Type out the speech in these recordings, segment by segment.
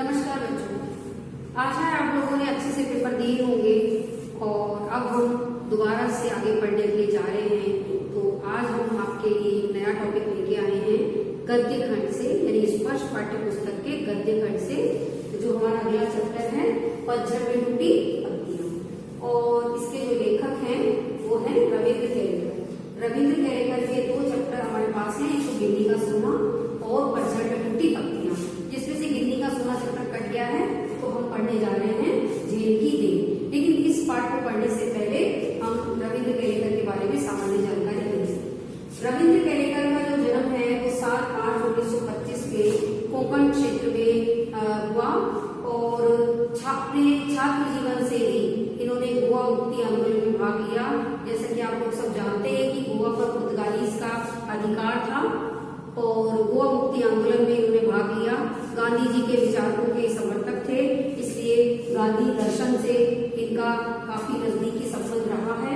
नमस्कार बच्चों, आशा है आप लोगों ने अच्छे से पेपर दिए होंगे और अब हम दोबारा से आगे पढ़ने के लिए जा रहे हैं। तो आज हम आपके लिए एक नया टॉपिक लेके आए हैं गद्य खंड से, यानी स्पर्श पाठ्य पुस्तक के गद्य खंड से, जो हमारा अगला चैप्टर है पतझड़ में टूटी पत्तियां। और इसके जो लेखक हैं वो है रविंद्र केलेकर। रविंद्र केलेकर के दो चैप्टर हमारे पास हैं, एक तो गिन्नी का सोना और पतझड़ में टूटी पत्तियां, जिसमें से गिन्नी का सोना चैप्टर कट गया है। तो हम पढ़ने जा रहे हैं झेल की देन। लेकिन इस पाठ को पढ़ने से पहले हम रविंद्र केलेकर के बारे में सामान्य जानकारी लेंगे। रविंद्र केलेकर का जो जन्म है वो 7 मार्च 1925 के कोंकण क्षेत्र में हुआ और अपने छात्र जीवन से ही इन्होंने गोवा मुक्ति आंदोलन में भाग लिया। जैसा कि आप लोग सब जानते हैं कि गोवा पर पुर्तगालीज का अधिकार था और गोवा मुक्ति आंदोलन में इन्होंने भाग लिया। गांधी जी के विचारों के समर्थक थे, इसलिए गांधी दर्शन से इनका काफी नजदीकी संबंध रहा है।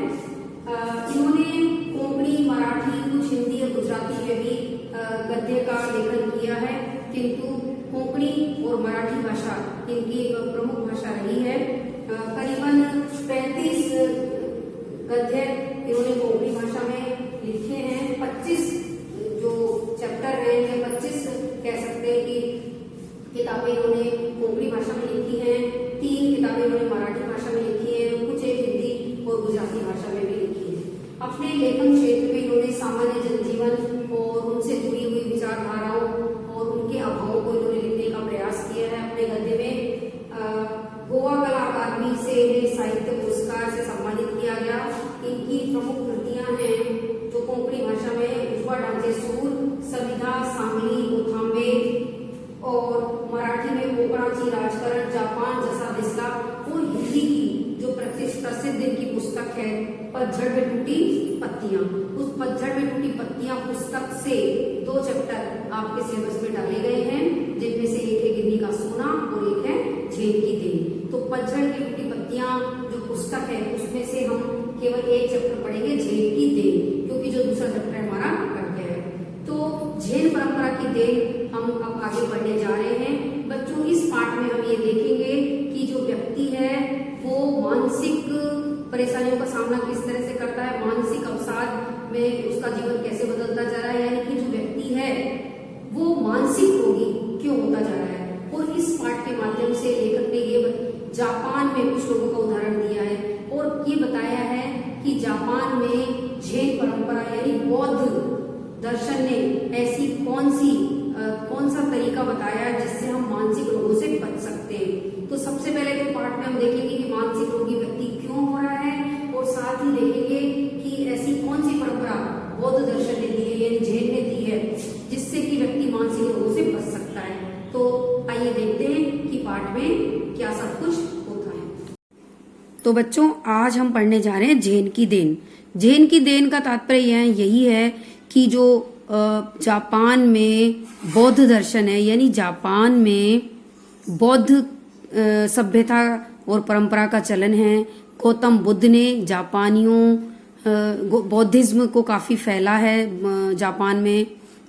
इन्होंने कोंकणी, मराठी, कुछ हिंदी और गुजराती में भी गद्य का लेखन किया है, किंतु कोंकणी और मराठी भाषा इनकी एक प्रमुख भाषा रही है। करीबन 35 गद्य इन्होंने कोंकणी भाषा में लिखे हैं। 25 जो चैप्टर है या 25 कह सकते हैं कि किताबें इन्होंने कोंकणी भाषा में लिखी हैं। 3 किताबें इन्होंने मराठी भाषा में लिखी है, कुछ एक हिंदी और गुजराती भाषा में भी लिखी है। अपने लेखन क्षेत्र में इन्होंने सामान्य जनजीवन और उनसे जुड़ी हुई विचारधाराओं और उनके अभावों को इन्होंने लिखने का प्रयास किया है अपने गद्य में। गोवा कला अकादमी से इन्हें साहित्य पुरस्कार से सम्मानित किया गया। इनकी प्रमुख कृतियां हैं जो कोंकणी भाषा में उजवा ढांचे सूर, सविधा, सांगली, ओथांबे, और मराठी में कोकणाची राजकारण, जापान जसा दिसला, और हिंदी की जो प्रसिद्ध इनकी पुस्तक है पतझड़ में टूटी पत्तियां। उस पतझड़ में टूटी पत्तियां पुस्तक से 2 चैप्टर आपके सिलेबस में डाले गए हैं, जिनमें से एक है गिन्नी का सोना और एक है झेल की देन। तो पतझड़ की टूटी पत्तियां जो पुस्तक है उसमें से हम केवल एक चैप्टर पढ़ेंगे, झेल की देन, क्योंकि जो दूसरा चैप्टर हमारा कट गया है। तो झेल परंपरा की देन हम अब आगे बढ़ने जा रहे हैं। बच्चों, इस पाठ में हम ये देखेंगे कि जो व्यक्ति है वो मानसिक परेशानियों का सामना किस तरह से करता है, मानसिक अवसाद में उसका जीवन कैसे बदलता जा रहा है, यानी कि जो व्यक्ति है वो मानसिक रोगी क्यों होता जा रहा है। और इस पाठ के माध्यम से लेखक ने ये जापान में कुछ लोगों का उदाहरण दिया है और ये बताया है कि जापान में झेन परंपरा यानी बौद्ध दर्शन ने ऐसी कौन सा तरीका बताया जिससे हम मानसिक रोगों से बच सकते हैं। तो सबसे पहले तो पाठ में हम देखेंगे कि मानसिक रोगी व्यक्ति क्यों हो रहा है, और साथ ही देखेंगे कि ऐसी कौन सी परंपरा बौद्ध दर्शन ने दी है यानी झेन ने दी है जिससे कि व्यक्ति मानसिक रोगों से बच सकता है। तो आइए देखते हैं कि पाठ में क्या सब कुछ होता है। तो बच्चों, आज हम पढ़ने जा रहे हैं झेन की देन। झेन की देन का तात्पर्य यही है कि जो जापान में बौद्ध दर्शन है, यानी जापान में बौद्ध सभ्यता और परंपरा का चलन है। गौतम बुद्ध ने जापानियों बौद्धिज्म को काफी फैला है जापान में,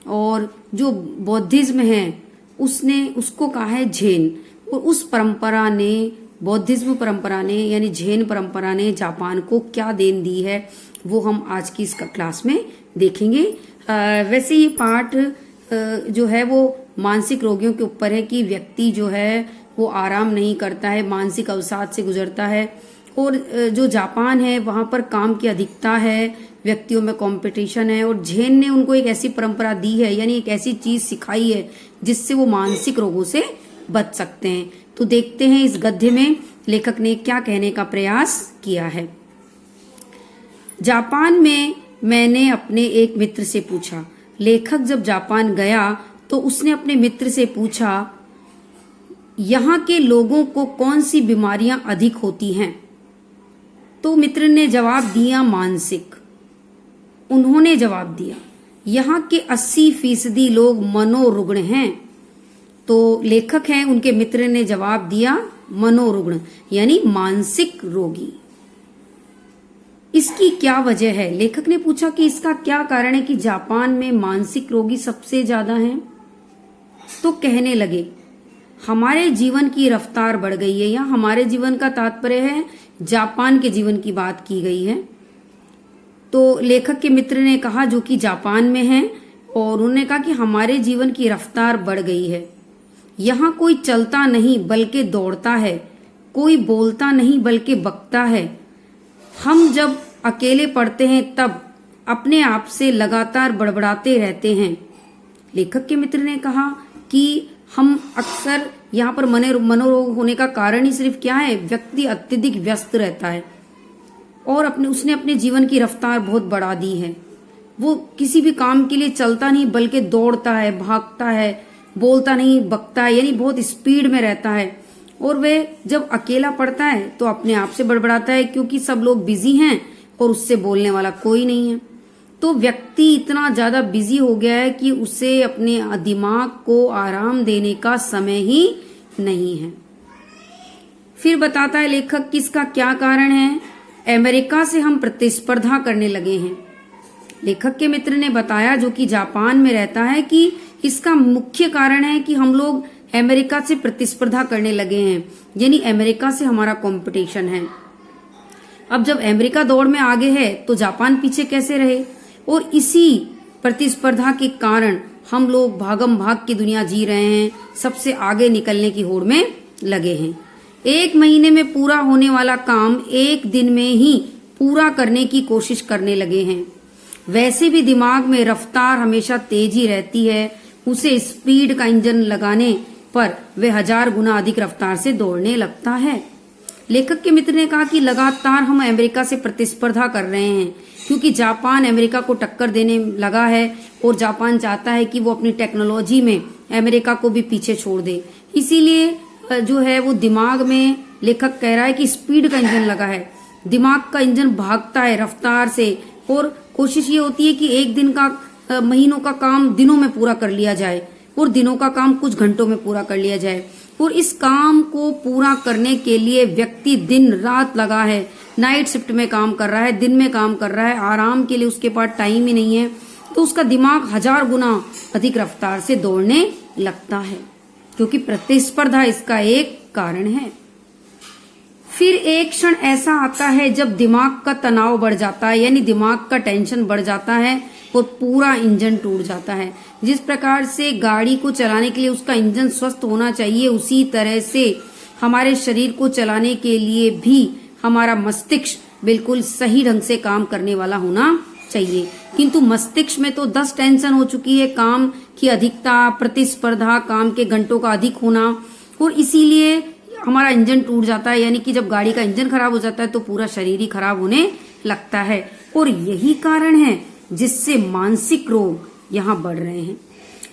और जो बौद्धिज्म है उसने उसको कहा है झेन। और उस परंपरा ने, बौद्धिज्म परंपरा ने यानी झेन परंपरा ने जापान को क्या देन दी है वो हम आज की इस क्लास में देखेंगे। वैसे ये पाठ जो है वो मानसिक रोगियों के ऊपर है कि व्यक्ति जो है वो आराम नहीं करता है, मानसिक अवसाद से गुजरता है। और जो जापान है वहां पर काम की अधिकता है, व्यक्तियों में कंपटीशन है, और झेन ने उनको एक ऐसी परंपरा दी है यानी एक ऐसी चीज सिखाई है जिससे वो मानसिक रोगों से बच सकते हैं। तो देखते हैं इस गद्य में लेखक ने क्या कहने का प्रयास किया है। जापान में मैंने अपने एक मित्र से पूछा। लेखक जब जापान गया तो उसने अपने मित्र से पूछा, यहाँ के लोगों को कौन सी बीमारियां अधिक होती हैं? तो मित्र ने जवाब दिया, मानसिक। उन्होंने जवाब दिया, यहाँ के 80% लोग मनोरुग्ण हैं। तो लेखक हैं, उनके मित्र ने जवाब दिया, मनोरुग्ण यानी मानसिक रोगी। इसकी क्या वजह है? लेखक ने पूछा कि इसका क्या कारण है कि जापान में मानसिक रोगी सबसे ज्यादा हैं। तो कहने लगे, हमारे जीवन की रफ्तार बढ़ गई है। यहाँ हमारे जीवन का तात्पर्य है जापान के जीवन की बात की गई है। तो लेखक के मित्र ने कहा जो कि जापान में है, और उन्होंने कहा कि हमारे जीवन की रफ्तार बढ़ गई है। यहाँ कोई चलता नहीं बल्कि दौड़ता है, कोई बोलता नहीं बल्कि बकता है। हम जब अकेले पढ़ते हैं तब अपने आप से लगातार बड़बड़ाते रहते हैं। लेखक के मित्र ने कहा कि हम अक्सर यहाँ पर मनोरोग होने का कारण ही सिर्फ क्या है, व्यक्ति अत्यधिक व्यस्त रहता है और उसने अपने जीवन की रफ्तार बहुत बढ़ा दी है। वो किसी भी काम के लिए चलता नहीं बल्कि दौड़ता है, भागता है, बोलता नहीं बकता है, यानी बहुत स्पीड में रहता है। और वह जब अकेला पढ़ता है तो अपने आप से बड़बड़ाता है, क्योंकि सब लोग बिजी हैं और उससे बोलने वाला कोई नहीं है। तो व्यक्ति इतना ज्यादा बिजी हो गया है कि उसे अपने दिमाग को आराम देने का समय ही नहीं है। फिर बताता है लेखक कि इसका क्या कारण है। अमेरिका से हम प्रतिस्पर्धा करने लगे हैं। लेखक के मित्र ने बताया, जो कि जापान में रहता है, कि इसका मुख्य कारण है कि हम लोग अमेरिका से प्रतिस्पर्धा करने लगे हैं, यानी अमेरिका से हमारा कंपटीशन है। अब जब अमेरिका दौड़ में आगे है तो जापान पीछे कैसे रहे, और इसी प्रतिस्पर्धा के कारण हम लोग भागम भाग की दुनिया जी रहे हैं, सबसे आगे निकलने की होड़ में लगे हैं। 1 महीने में पूरा होने वाला काम 1 दिन में ही पूरा करने की कोशिश करने लगे हैं। वैसे भी दिमाग में रफ्तार हमेशा तेजी रहती है, उसे स्पीड का इंजन लगाने पर वह 1000 गुना अधिक रफ्तार से दौड़ने लगता है। लेखक के मित्र ने कहा कि लगातार हम अमेरिका से प्रतिस्पर्धा कर रहे हैं, क्योंकि जापान अमेरिका को टक्कर देने लगा है और जापान चाहता है कि वो अपनी टेक्नोलॉजी में अमेरिका को भी पीछे छोड़ दे। इसीलिए जो है वो दिमाग में, लेखक कह रहा है कि स्पीड का इंजन लगा है, दिमाग का इंजन भागता है रफ्तार से, और कोशिश ये होती है कि 1 दिन का, महीनों का काम दिनों में पूरा कर लिया जाए और दिनों का काम कुछ घंटों में पूरा कर लिया जाए। और इस काम को पूरा करने के लिए व्यक्ति दिन रात लगा है, नाइट शिफ्ट में काम कर रहा है, दिन में काम कर रहा है, आराम के लिए उसके पास टाइम ही नहीं है। तो उसका दिमाग 1000 गुना अधिक रफ्तार से दौड़ने लगता है, क्योंकि प्रतिस्पर्धा इसका एक कारण है। फिर एक क्षण ऐसा आता है जब दिमाग का तनाव बढ़ जाता है, यानी दिमाग का टेंशन बढ़ जाता है और पूरा इंजन टूट जाता है। जिस प्रकार से गाड़ी को चलाने के लिए उसका इंजन स्वस्थ होना चाहिए, उसी तरह से हमारे शरीर को चलाने के लिए भी हमारा मस्तिष्क बिल्कुल सही ढंग से काम करने वाला होना चाहिए। किंतु मस्तिष्क में तो 10 टेंशन हो चुकी है, काम की अधिकता, प्रतिस्पर्धा, काम के घंटों का अधिक होना, और इसीलिए हमारा इंजन टूट जाता है। यानी कि जब गाड़ी का इंजन खराब हो जाता है तो पूरा शरीर ही खराब होने लगता है। और यही कारण है जिससे मानसिक रोग यहाँ बढ़ रहे हैं।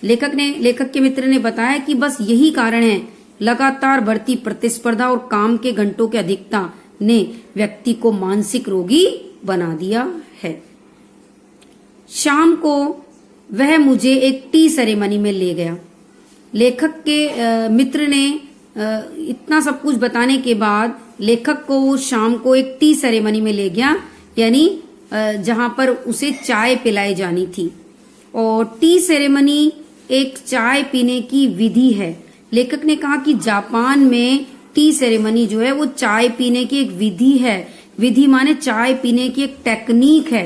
लेखक के मित्र ने बताया कि बस यही कारण है, लगातार बढ़ती प्रतिस्पर्धा और काम के घंटों की अधिकता ने व्यक्ति को मानसिक रोगी बना दिया है। शाम को वह मुझे एक टी सेरेमनी में ले गया। लेखक के मित्र ने इतना सब कुछ बताने के बाद लेखक को शाम को एक टी सेरेमनी में ले गया, यानी जहां पर उसे चाय पिलाई जानी थी। और टी सेरेमनी एक चाय पीने की विधि है। लेखक ने कहा कि जापान में टी सेरेमनी जो है वो चाय पीने की एक विधि है। विधि माने चाय पीने की एक टेक्निक है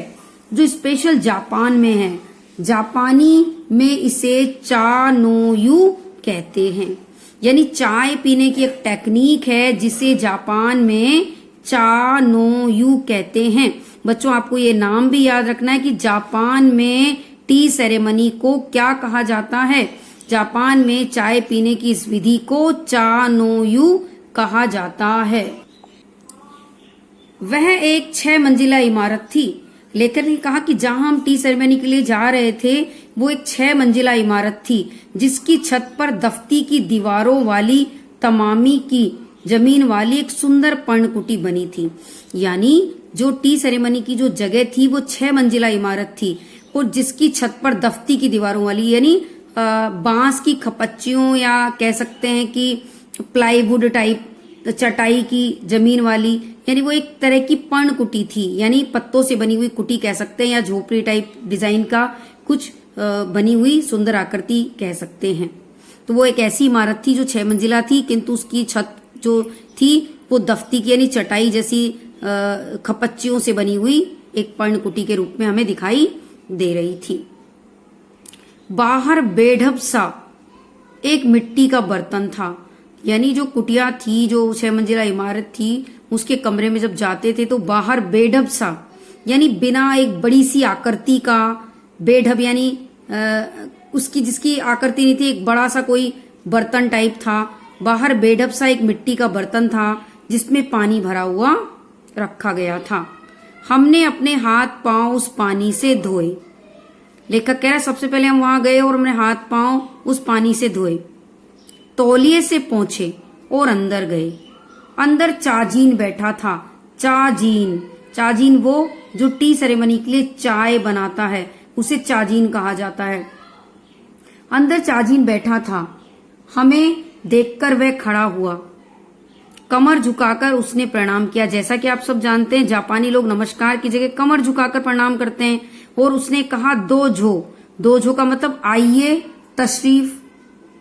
जो स्पेशल जापान में है। जापानी में इसे चा नो यू कहते हैं, यानी चाय पीने की एक टेक्निक है जिसे जापान में चा नो यू कहते हैं। बच्चों, आपको ये नाम भी याद रखना है कि जापान में टी सेरेमनी को क्या कहा जाता है। जापान में चाय पीने की इस विधि को चा नो यू कहा जाता है। वह एक 6 मंजिला इमारत थी। लेखक ने कहा कि जहां हम टी सेरेमनी के लिए जा रहे थे वो एक 6 मंजिला इमारत थी, जिसकी छत पर दफ्ती की दीवारों वाली तमामी की जमीन वाली एक सुंदर पर्णकुटी बनी थी। यानी जो टी सेरेमनी की जो जगह थी वो 6 मंजिला इमारत थी और जिसकी छत पर दफ्ती की दीवारों वाली, यानी बांस की खपच्चियों या कह सकते हैं कि प्लाईवुड टाइप चटाई की जमीन वाली, यानी वो एक तरह की पर्णकुटी थी, यानी पत्तों से बनी हुई कुटी कह सकते हैं या झोपड़ी टाइप डिजाइन का कुछ बनी हुई सुंदर आकृति कह सकते हैं। तो वो एक ऐसी इमारत थी जो 6 मंजिला थी, किंतु उसकी छत जो थी वो दफ्ती की यानी चटाई जैसी खपच्चियों से बनी हुई एक पर्णकुटी के रूप में हमें दिखाई दे रही थी। बाहर बेढब सा एक मिट्टी का बर्तन था, यानी जो कुटिया थी, जो 6 मंजिला इमारत थी, उसके कमरे में जब जाते थे तो बाहर बेढब सा यानी बिना एक बड़ी सी आकृति का, बेढब यानी उसकी जिसकी आकृति नहीं थी, एक बड़ा सा कोई बर्तन टाइप था। बाहर बेढब सा एक मिट्टी का बर्तन था जिसमें पानी भरा हुआ रखा गया था। हमने अपने हाथ पांव उस पानी से धोए। लेखक कह रहा है सबसे पहले हम वहां गए और हमने हाथ पांव उस पानी से धोए, तौलिए से पोंछे और अंदर गए। अंदर चाजीन बैठा था। चाजीन वो जो टी सेरेमनी के लिए चाय बनाता है, उसे चाजीन कहा जाता है। अंदर चाजीन बैठा था। हमें देखकर वह खड़ा हुआ। कमर झुकाकर उसने प्रणाम किया। जैसा कि आप सब जानते हैं, जापानी लोग नमस्कार की जगह कमर झुकाकर प्रणाम करते हैं। और उसने कहा दो झो का मतलब आइए, तशरीफ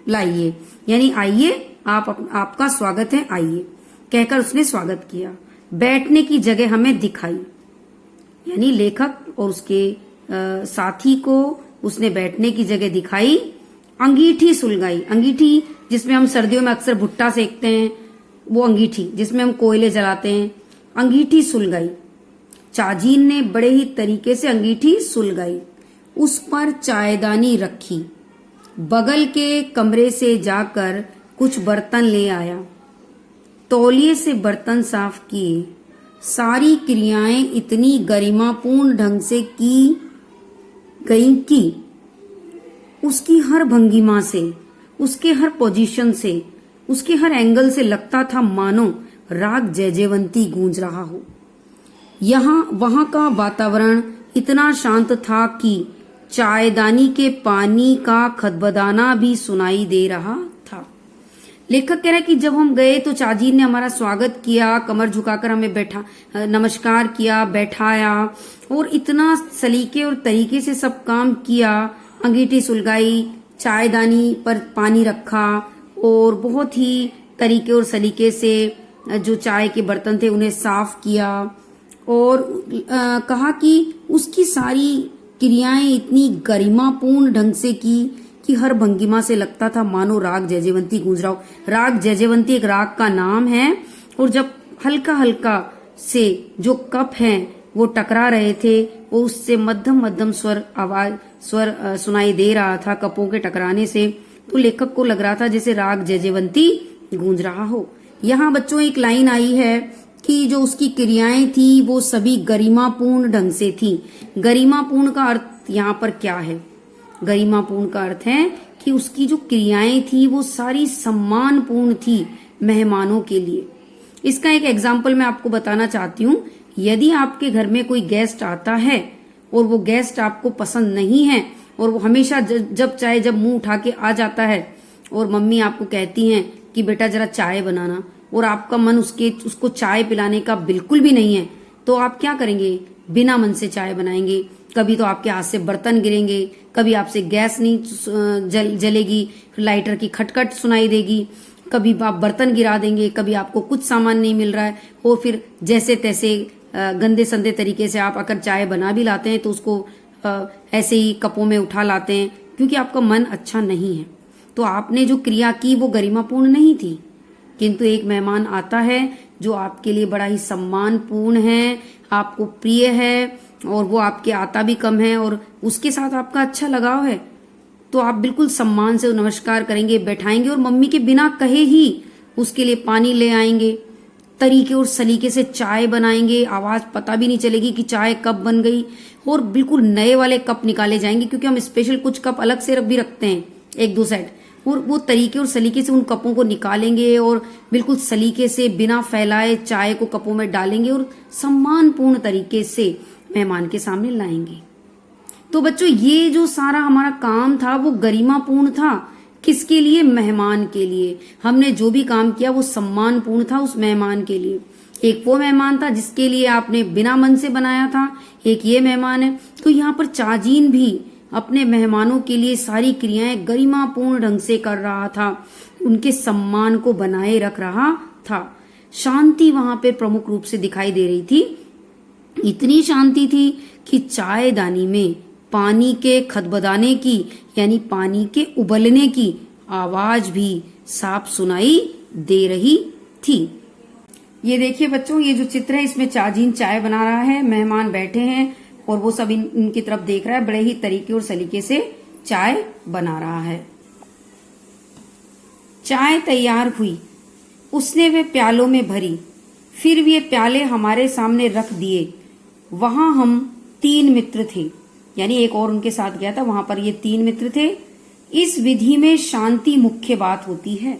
लाइए, यानी आइए, आपका स्वागत है, आइए कहकर उसने स्वागत किया। बैठने की जगह हमें दिखाई, यानी लेखक और उसके साथी को उसने बैठने की जगह दिखाई। अंगीठी सुलगाई। अंगीठी जिसमें हम सर्दियों में अक्सर भुट्टा सेकते हैं, वो अंगीठी जिसमें हम कोयले जलाते हैं, अंगीठी सुलगाई। चाजीन ने बड़े ही तरीके से अंगीठी सुलगाई। उस पर चायदानी रखी। बगल के कमरे से जाकर कुछ बर्तन ले आया। तौलिए से बर्तन साफ किए। सारी क्रियाएं इतनी गरिमापूर्ण ढंग से की गई कि उसकी हर भंगिमा से, उसके हर पोजीशन से, उसके हर एंगल से लगता था मानो राग जयजयवंती गूंज रहा हो। वहां का वातावरण इतना शांत था कि चायदानी के पानी का खदबदाना भी सुनाई दे रहा था। लेखक कह रहा है कि जब हम गए तो चाजीन ने हमारा स्वागत किया, कमर झुकाकर हमें नमस्कार किया, बैठाया और इतना सलीके और तरीके से सब काम किया। अंगीठी सुलगाई, चायदानी पर पानी रखा और बहुत ही तरीके और सलीके से जो चाय के बर्तन थे उन्हें साफ किया। और कहा कि उसकी सारी क्रियाएं इतनी गरिमापूर्ण ढंग से की कि हर भंगिमा से लगता था मानो राग जयजयवंती गूंज रहा हो। राग जयजयवंती एक राग का नाम है, और जब हल्का हल्का से जो कप हैं वो टकरा रहे थे, वो उससे मध्यम स्वर सुनाई दे रहा था कपों के टकराने से। तो लेखक को लग रहा था जैसे राग जयजयवंती गूंज रहा हो। यहाँ बच्चों एक लाइन आई है कि जो उसकी क्रियाएं थी वो सभी गरिमापूर्ण ढंग से थी। गरिमापूर्ण का अर्थ यहाँ पर क्या है? गरिमापूर्ण का अर्थ है कि उसकी जो क्रियाएं थी वो सारी सम्मानपूर्ण थी मेहमानों के लिए। इसका एक एग्जाम्पल मैं आपको बताना चाहती हूँ। यदि आपके घर में कोई गेस्ट आता है और वो गेस्ट आपको पसंद नहीं है और वो हमेशा जब चाहे जब मुंह उठा के आ जाता है और मम्मी आपको कहती हैं कि बेटा जरा चाय बनाना, और आपका मन उसको चाय पिलाने का बिल्कुल भी नहीं है, तो आप क्या करेंगे? बिना मन से चाय बनाएंगे। कभी तो आपके हाथ से बर्तन गिरेंगे, कभी आपसे गैस नहीं जलेगी, लाइटर की खटखट सुनाई देगी, कभी आप बर्तन गिरा देंगे, कभी आपको कुछ सामान नहीं मिल रहा है, और फिर जैसे तैसे गंदे संदे तरीके से आप अगर चाय बना भी लाते हैं तो उसको ऐसे ही कपों में उठा लाते हैं, क्योंकि आपका मन अच्छा नहीं है। तो आपने जो क्रिया की वो गरिमापूर्ण नहीं थी। किंतु एक मेहमान आता है जो आपके लिए बड़ा ही सम्मानपूर्ण है, आपको प्रिय है, और वो आपके आता भी कम है और उसके साथ आपका अच्छा लगाव है, तो आप बिल्कुल सम्मान से नमस्कार करेंगे, बैठाएंगे और मम्मी के बिना कहे ही उसके लिए पानी ले आएंगे, तरीके और सलीके से चाय बनाएंगे, आवाज पता भी नहीं चलेगी कि चाय कब बन गई, और बिल्कुल नए वाले कप निकाले जाएंगे, क्योंकि हम स्पेशल कुछ कप अलग से भी रखते हैं एक दो सेट, और वो तरीके और सलीके से उन कपों को निकालेंगे और बिल्कुल सलीके से बिना फैलाए चाय को कपों में डालेंगे और सम्मानपूर्ण तरीके से मेहमान के सामने लाएंगे। तो बच्चों ये जो सारा हमारा काम था वो गरिमापूर्ण था। किसके लिए? मेहमान के लिए। हमने जो भी काम किया वो सम्मानपूर्ण था उस मेहमान के लिए। एक वो मेहमान था जिसके लिए आपने बिना मन से बनाया था, एक ये मेहमान है। तो यहाँ पर चाजीन भी अपने मेहमानों के लिए सारी क्रियाएं गरिमापूर्ण ढंग से कर रहा था, उनके सम्मान को बनाए रख रहा था। शांति वहां पर प्रमुख रूप से दिखाई दे रही थी। इतनी शांति थी कि चायदानी में पानी के खदबदाने की यानी पानी के उबलने की आवाज भी साफ सुनाई दे रही थी। ये देखिए बच्चों, ये जो चित्र है इसमें चाजीन चाय बना रहा है, मेहमान बैठे हैं और वो सब इनकी तरफ देख रहा है, बड़े ही तरीके और सलीके से चाय बना रहा है। चाय तैयार हुई, उसने वे प्यालों में भरी, फिर वे प्याले हमारे सामने रख दिए। वहां हम 3 मित्र थे, यानी एक और उनके साथ गया था, वहां पर ये 3 मित्र थे। इस विधि में शांति मुख्य बात होती है,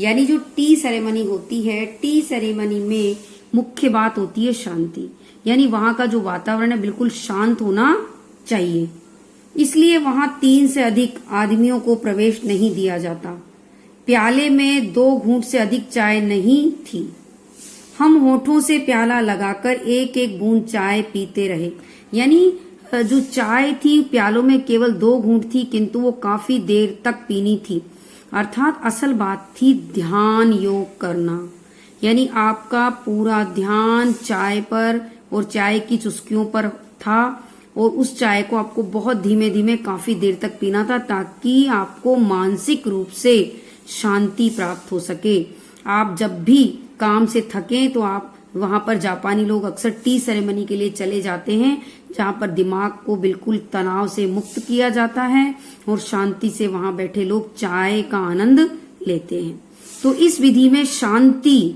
यानी जो टी सेरेमनी होती है, टी सेरेमनी में मुख्य बात होती है शांति, यानी वहां का जो वातावरण है बिल्कुल शांत होना चाहिए। इसलिए वहां 3 से अधिक आदमियों को प्रवेश नहीं दिया जाता। प्याले में 2 घूंट से अधिक चाय नहीं थी। हम होठों से प्याला लगाकर एक एक बूंद चाय पीते रहे, यानी जो चाय थी प्यालों में केवल 2 घूंट थी, किंतु वो काफी देर तक पीनी थी। अर्थात असल बात थी ध्यान योग करना, यानी आपका पूरा ध्यान चाय पर और चाय की चुस्कियों पर था और उस चाय को आपको बहुत धीमे धीमे काफी देर तक पीना था, ताकि आपको मानसिक रूप से शांति प्राप्त हो सके। आप जब भी काम से थकें तो आप वहां पर, जापानी लोग अक्सर टी सेरेमनी के लिए चले जाते हैं, जहां पर दिमाग को बिल्कुल तनाव से मुक्त किया जाता है और शांति से वहां बैठे लोग चाय का आनंद लेते हैं। तो इस विधि में शांति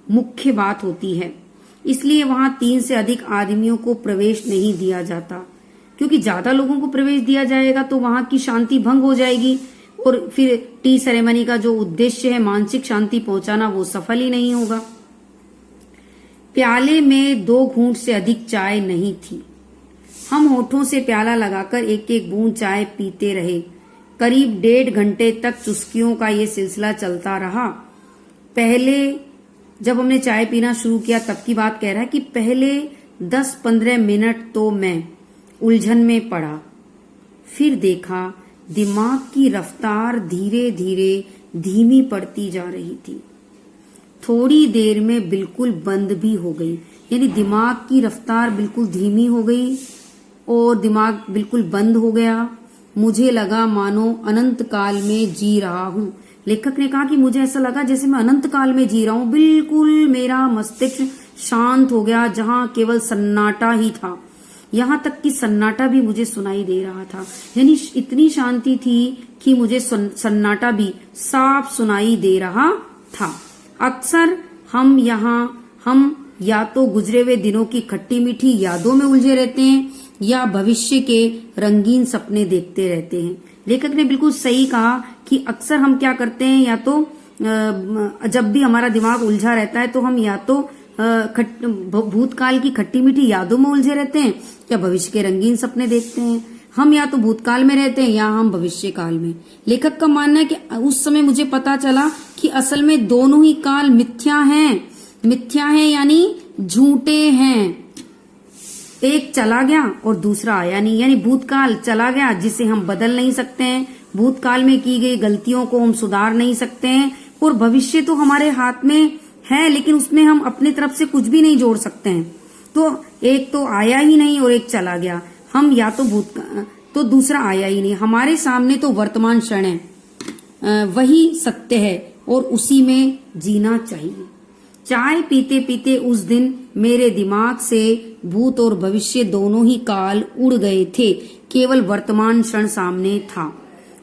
मुख्य बात होती है, इसलिए वहां 3 से अधिक आदमियों को प्रवेश नहीं दिया जाता, क्योंकि ज्यादा लोगों को प्रवेश दिया जाएगा तो वहां की शांति भंग हो जाएगी और फिर टी सेरेमनी का जो उद्देश्य है मानसिक शांति पहुंचाना, वो सफल ही नहीं होगा। प्याले में 2 घूंट से अधिक चाय नहीं थी। हम होठों से प्याला लगाकर एक एक बूंद चाय पीते रहे। करीब 1.5 घंटे तक चुस्कियों का ये सिलसिला चलता रहा। पहले जब हमने चाय पीना शुरू किया तब की बात कह रहा है कि पहले 10-15 मिनट तो मैं उलझन में पड़ा, फिर देखा दिमाग की रफ्तार धीरे धीरे धीमी पड़ती जा रही थी। थोड़ी देर में बिल्कुल बंद भी हो गई, यानी दिमाग की रफ्तार बिल्कुल धीमी हो गई और दिमाग बिल्कुल बंद हो गया। मुझे लगा मानो अनंत काल में जी रहा हूं। लेखक ने कहा कि मुझे ऐसा लगा जैसे मैं अनंत काल में जी रहा हूं। बिल्कुल मेरा मस्तिष्क शांत हो गया, जहां केवल सन्नाटा ही था। यहां तक कि सन्नाटा भी मुझे सुनाई दे रहा था, यानी इतनी शांति थी कि मुझे सन्नाटा भी साफ सुनाई दे रहा था। अक्सर हम या तो गुजरे हुए दिनों की खट्टी मीठी यादों में उलझे रहते हैं या भविष्य के रंगीन सपने देखते रहते हैं। लेखक ने बिल्कुल सही कहा कि अक्सर हम क्या करते हैं, या तो जब भी हमारा दिमाग उलझा रहता है तो हम या तो भूतकाल की खट्टी मीठी यादों में उलझे रहते हैं या भविष्य के रंगीन सपने देखते हैं। हम या तो भूतकाल में रहते हैं या हम भविष्य काल में। लेखक का मानना है कि उस समय मुझे पता चला कि असल में दोनों ही काल मिथ्या हैं यानी झूठे हैं। एक चला गया और दूसरा आया नहीं, यानी भूतकाल चला गया जिसे हम बदल नहीं सकते हैं, भूतकाल में की गई गलतियों को हम सुधार नहीं सकते हैं, और भविष्य तो हमारे हाथ में है लेकिन उसमें हम अपनी तरफ से कुछ भी नहीं जोड़ सकते हैं। तो एक तो आया ही नहीं और एक चला गया। हम या तो तो दूसरा आया ही नहीं। हमारे सामने तो वर्तमान क्षण है, वही सत्य है और उसी में जीना चाहिए। चाय पीते पीते उस दिन मेरे दिमाग से भूत और भविष्य दोनों ही काल उड़ गए थे। केवल वर्तमान क्षण सामने था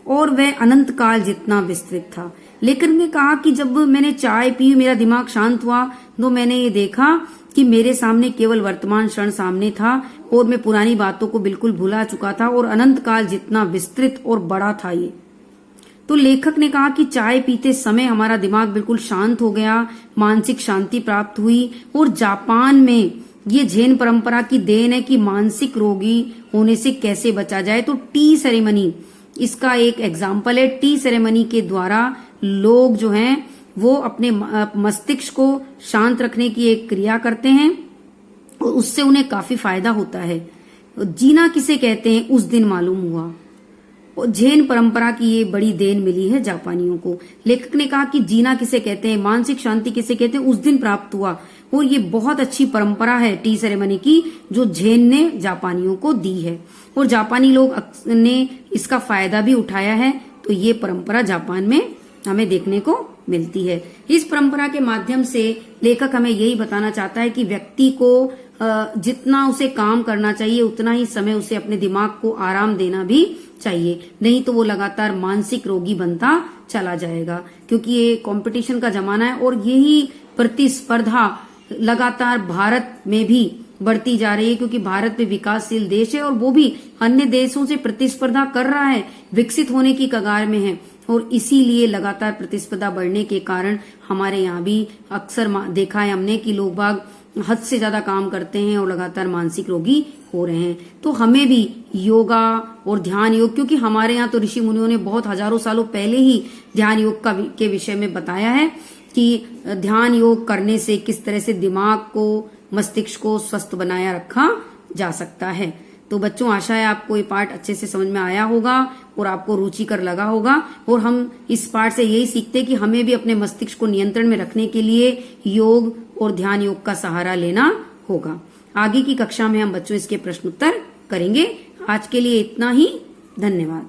और वह अनंत काल जितना विस्तृत था। लेकिन ने कहा कि जब मैंने चाय पी, मेरा दिमाग शांत हुआ, तो मैंने ये देखा कि मेरे सामने केवल वर्तमान क्षण सामने था और मैं पुरानी बातों को बिल्कुल भुला चुका था और अनंत काल जितना विस्तृत और बड़ा था ये। तो लेखक ने कहा कि चाय पीते समय हमारा दिमाग बिल्कुल शांत हो गया, मानसिक शांति प्राप्त हुई। और जापान में ये जैन परंपरा की देन है कि मानसिक रोगी होने से कैसे बचा जाए। तो टी सेरेमनी इसका एक एग्जाम्पल है। टी सेरेमनी के द्वारा लोग जो हैं वो अपने मस्तिष्क को शांत रखने की एक क्रिया करते हैं और उससे उन्हें काफी फायदा होता है। जीना किसे कहते हैं उस दिन मालूम हुआ। झेन परंपरा की ये बड़ी देन मिली है जापानियों को। लेखक ने कहा कि जीना किसे कहते हैं, मानसिक शांति किसे कहते हैं, उस दिन प्राप्त हुआ। और ये बहुत अच्छी परंपरा है टी सेरेमनी की जो झेन ने जापानियों को दी है और जापानी लोग ने इसका फायदा भी उठाया है। तो ये परंपरा जापान में हमें देखने को मिलती है। इस परंपरा के माध्यम से लेखक हमें यही बताना चाहता है कि व्यक्ति को जितना उसे काम करना चाहिए उतना ही समय उसे अपने दिमाग को आराम देना भी चाहिए, नहीं तो वो लगातार मानसिक रोगी बनता चला जाएगा। क्योंकि ये कंपटीशन का जमाना है और यही प्रतिस्पर्धा लगातार भारत में भी बढ़ती जा रही है, क्योंकि भारत भी विकासशील देश है और वो भी अन्य देशों से प्रतिस्पर्धा कर रहा है, विकसित होने की कगार में है। और इसीलिए लगातार प्रतिस्पर्धा बढ़ने के कारण हमारे यहाँ भी अक्सर देखा है हमने कि लोग बाग हद से ज्यादा काम करते हैं और लगातार मानसिक रोगी हो रहे हैं। तो हमें भी योगा और ध्यान योग, क्योंकि हमारे यहाँ तो ऋषि मुनियों ने बहुत हजारों सालों पहले ही ध्यान योग के विषय में बताया है कि ध्यान योग करने से किस तरह से दिमाग को, मस्तिष्क को स्वस्थ बनाया रखा जा सकता है। तो बच्चों, आशा है आपको ये पाठ अच्छे से समझ में आया होगा और आपको रुचिकर लगा होगा। और हम इस पाठ से यही सीखते हैं कि हमें भी अपने मस्तिष्क को नियंत्रण में रखने के लिए योग और ध्यान योग का सहारा लेना होगा। आगे की कक्षा में हम बच्चों इसके प्रश्न उत्तर करेंगे। आज के लिए इतना ही। धन्यवाद।